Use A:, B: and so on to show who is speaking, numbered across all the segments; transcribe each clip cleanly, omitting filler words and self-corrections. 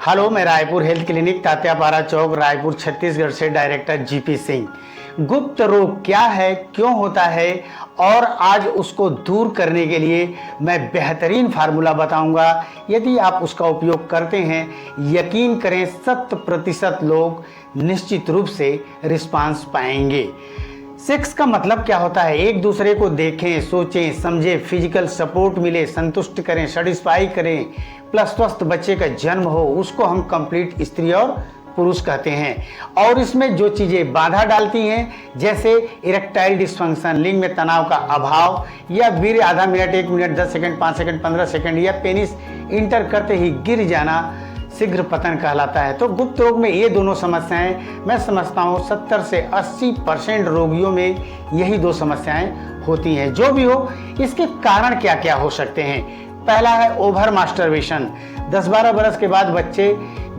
A: Hello, मैं Raipur health clinic Tatyapara चौक रायपुर छत्तीसगढ़ से director GP Singh. गुप्त रोग क्या है, क्यों होता है और आज उसको दूर करने के लिए मैं बेहतरीन फार्मूला बताऊंगा। यदि आप उसका उपयोग करते हैं, यकीन करें 100% लोग निश्चित रूप से रिस्पांस पाएंगे। सेक्स का मतलब क्या होता है? एक दूसरे को देखें, सोचें, समझें, फिजिकल सपोर्ट मिले, संतुष्ट करें, सेटिस्फाई करें, प्लस स्वस्थ बच्चे का जन्म हो, उसको हम कंप्लीट स्त्री और पुरुष कहते हैं। और इसमें जो चीज़ें बाधा डालती हैं, जैसे इरेक्टाइल डिस्फंक्शन, लिंग में तनाव का अभाव, या वीर्य आधा minute, 1 minute, 10 second, 5 second, 15 second, या पेनिस इंटर करते ही गिर जाना, शीघ्र पतन कहलाता है। तो गुप्त रोग में ये दोनों समस्याएं मैं समझता हूँ 70 से 80% रोगियों में यही दो समस्याएं होती हैं। जो भी हो, इसके कारण क्या क्या हो सकते हैं? पहला है ओवर मास्टरबेशन। 10-12 बरस के बाद बच्चे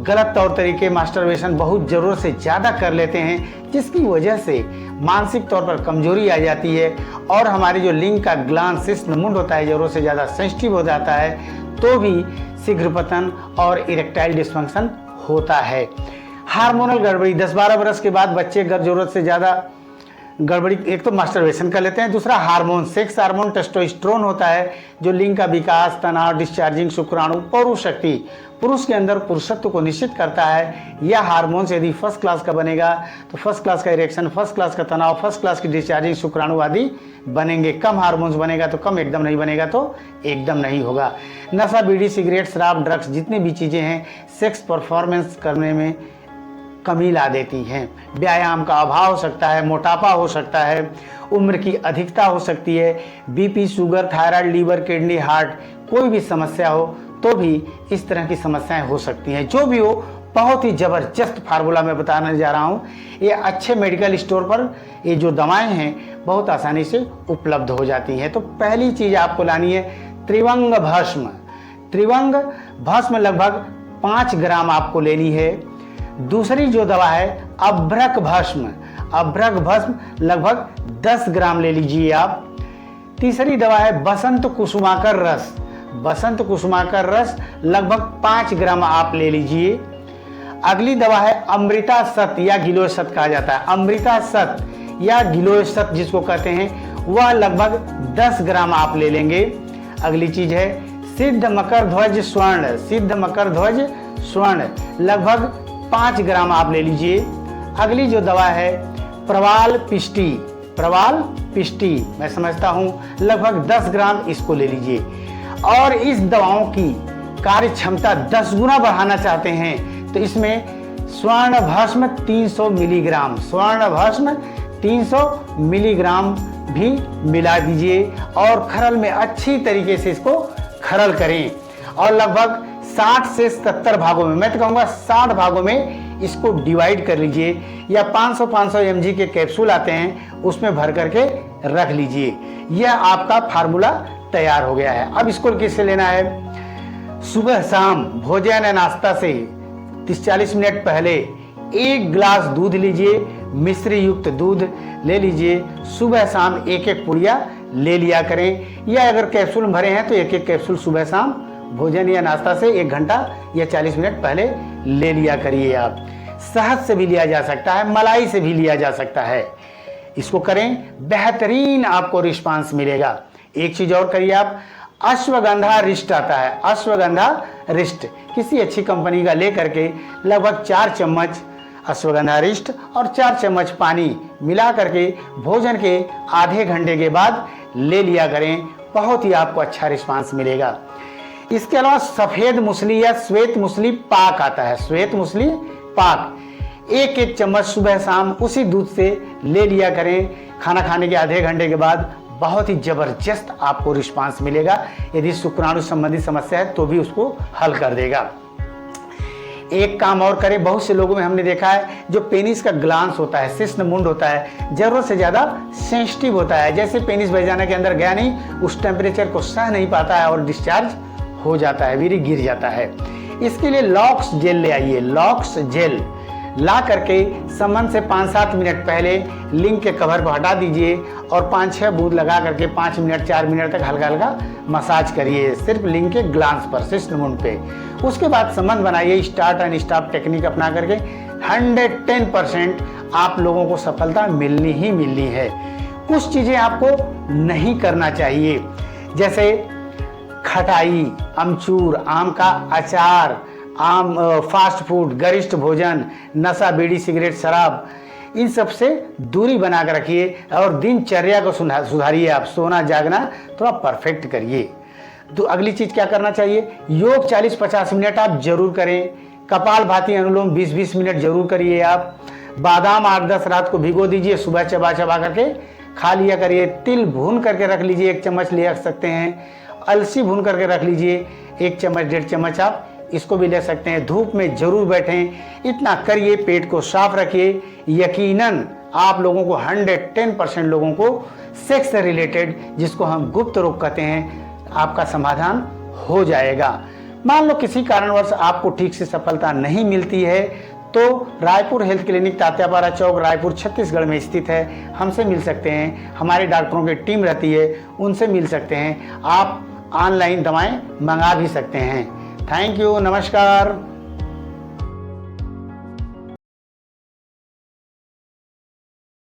A: गलत तौर तरीके मास्टरबेशन बहुत ज़रूरत से ज़्यादा कर लेते हैं, जिसकी वजह से मानसिक तौर पर कमजोरी आ जाती है और हमारी जो लिंग का ग्लांस शिश्न मुंड होता है ज़रूरत से ज़्यादा सेंसिटिव हो जाता है, तो भी शीघ्र पतन और इरेक्टाइल डिस्फंक्शन होता है। हार्मोनल गड़बड़ी, 10-12 बरस के बाद बच्चे ज़रूरत से ज़्यादा गड़बड़ी, एक तो मास्टरबेशन कर लेते हैं, दूसरा हार्मोन, सेक्स हार्मोन टेस्टोस्टेरोन होता है जो लिंग का विकास, तनाव, डिस्चार्जिंग शुक्राणु, पौरुष शक्ति, पुरुष के अंदर पुरुषत्व को निश्चित करता है। यह हार्मोन से यदि फर्स्ट क्लास का बनेगा तो फर्स्ट क्लास का इरेक्शन, फर्स्ट क्लास का तनाव, फर्स्ट क्लास की डिस्चार्जिंग शुक्राणु आदि बनेंगे। कम हार्मोन्स बनेगा तो कम, एकदम नहीं बनेगा तो एकदम नहीं होगा। नशा, बीड़ी, सिगरेट, शराब, ड्रग्स, जितनी भी चीज़ें हैं सेक्स परफॉर्मेंस करने में कमी ला देती हैं। व्यायाम का अभाव हो सकता है, मोटापा हो सकता है, उम्र की अधिकता हो सकती है, BP, sugar, thyroid, liver, kidney, heart, कोई भी समस्या हो तो भी इस तरह की समस्याएं हो सकती हैं। जो भी हो, बहुत ही ज़बरदस्त फार्मूला मैं बताने जा रहा हूँ। ये अच्छे मेडिकल स्टोर पर ये जो दवाएं हैं बहुत आसानी से उपलब्ध हो जाती हैं। तो पहली चीज़ आपको लानी है त्रिवंग भस्म। त्रिवंग भस्म लगभग 5 ग्राम आपको लेनी है। दूसरी जो दवा है अभ्रक भस्म, अभ्रक भस्म लगभग 10 ग्राम ले लीजिए आप। तीसरी दवा है बसंत कुसुमाकर रस, बसंत कुसुमाकर रस लगभग 5 ग्राम आप ले लीजिए। अगली दवा है अमृता सत या गिलोय सत कहा जाता है, अमृता सत या गिलोय सत जिसको कहते हैं, वह लगभग 10 ग्राम आप ले लेंगे। अगली चीज है सिद्ध मकर ध्वज स्वर्ण, सिद्ध मकर ध्वज स्वर्ण लगभग 5 ग्राम आप ले लीजिए। अगली जो दवा है प्रवाल पिष्टी, प्रवाल पिष्टी मैं समझता हूँ लगभग 10 ग्राम इसको ले लीजिए। और इस दवाओं की कार्य क्षमता 10 गुना बढ़ाना चाहते हैं तो इसमें स्वर्ण भस्म 300 मिलीग्राम, स्वर्ण भस्म 300 मिलीग्राम भी मिला दीजिए और खरल में अच्छी तरीके से इसको खरल करें और लगभग 60 से 70 भागों में, मैं तो कहूँगा 60 भागों में इसको डिवाइड कर लीजिए, या 500 mg के कैप्सूल आते हैं उसमें भर करके रख लीजिए। यह आपका फार्मूला तैयार हो गया है। अब इसको किससे लेना है? सुबह शाम भोजन या नाश्ता से 30-40 मिनट पहले 1 गिलास दूध लीजिए, मिश्री युक्त दूध ले लीजिए। सुबह शाम 1-1 पुड़िया ले लिया करें, या अगर कैप्सूल भरे हैं तो 1-1 कैप्सूल सुबह शाम भोजन या नाश्ता से 1 घंटा या 40 मिनट पहले ले लिया करिए आप। शहद से भी लिया जा सकता है, मलाई से भी लिया जा सकता है। इसको करें, बेहतरीन आपको रिस्पांस मिलेगा। एक चीज और करिए आप, अश्वगंधा रिष्ट आता है, अश्वगंधा रिष्ट किसी अच्छी कंपनी का ले करके लगभग 4 चम्मच अश्वगंधा रिष्ट और 4 चम्मच पानी मिला करके भोजन के आधे घंटे के बाद ले लिया करें, बहुत ही आपको अच्छा रिस्पांस मिलेगा। इसके अलावा सफेद मूसली या श्वेत मूसली पाक आता है, श्वेत मूसली पाक 1-1 चम्मच सुबह शाम उसी दूध से ले लिया करें खाना खाने के आधे घंटे के बाद। बहुत ही जबरदस्त आपको रिस्पांस मिलेगा। यदि शुक्राणु संबंधी समस्या है तो भी उसको हल कर देगा। एक काम और करें, बहुत से लोगों में हमने देखा है जो पेनिस का ग्लांस होता है, शिश्न मुंड होता है, जरूरत से ज़्यादा सेंसिटिव होता है। जैसे पेनिस वैजाना के अंदर गया नहीं, उस टेम्परेचर को सह नहीं पाता है और डिस्चार्ज हो जाता है, वीर्य गिर जाता है। इसके लिए लॉक्स जेल ले आइए, लॉक्स जेल, ला करके संबंध से 5-7 मिनट पहले लिंग के कवर को हटा दीजिए और 5-6 बूंद लगा करके 5 मिनट 4 मिनट तक हल्का हल्का मसाज करिए, सिर्फ लिंग के ग्लांस पर, शिश्नमुंड पे। उसके बाद संबंध बनाइए स्टार्ट एंड स्टॉप टेक्निक अपना करके। 110% आप लोगों को सफलता मिलनी ही मिलनी है। कुछ चीज़ें आपको नहीं करना चाहिए, जैसे खटाई, अमचूर, आम का अचार, फास्ट फूड, गरिष्ठ भोजन, नशा, बीड़ी, सिगरेट, शराब, इन सब से दूरी बना कर रखिए और दिनचर्या को सुधारिए। आप सोना जागना थोड़ा परफेक्ट करिए। तो अगली चीज़ क्या करना चाहिए, योग 40-50 मिनट आप जरूर करें। कपाल भाती अनुलोम 20-20 मिनट जरूर करिए आप। बादाम 8-10 रात को भिगो दीजिए, सुबह चबा चबा करके खा लिया करिए। तिल भून करके रख लीजिए, 1 चम्मच ले सकते हैं। अलसी भून करके रख लीजिए, 1 चम्मच 1.5 चम्मच आप इसको भी ले सकते हैं। धूप में जरूर बैठें, इतना करिए, पेट को साफ रखिए। यकीनन आप लोगों को 110% लोगों को सेक्स से रिलेटेड, जिसको हम गुप्त रोग कहते हैं, आपका समाधान हो जाएगा। मान लो किसी कारणवश आपको ठीक से सफलता नहीं मिलती है तो रायपुर हेल्थ क्लिनिक तात्यापारा चौक, रायपुर छत्तीसगढ़ में स्थित है। हमसे मिल सकते हैं, हमारे डॉक्टरों की टीम रहती है, उनसे मिल सकते हैं। आप ऑनलाइन दवाएं मंगा भी सकते हैं। थैंक यू, नमस्कार।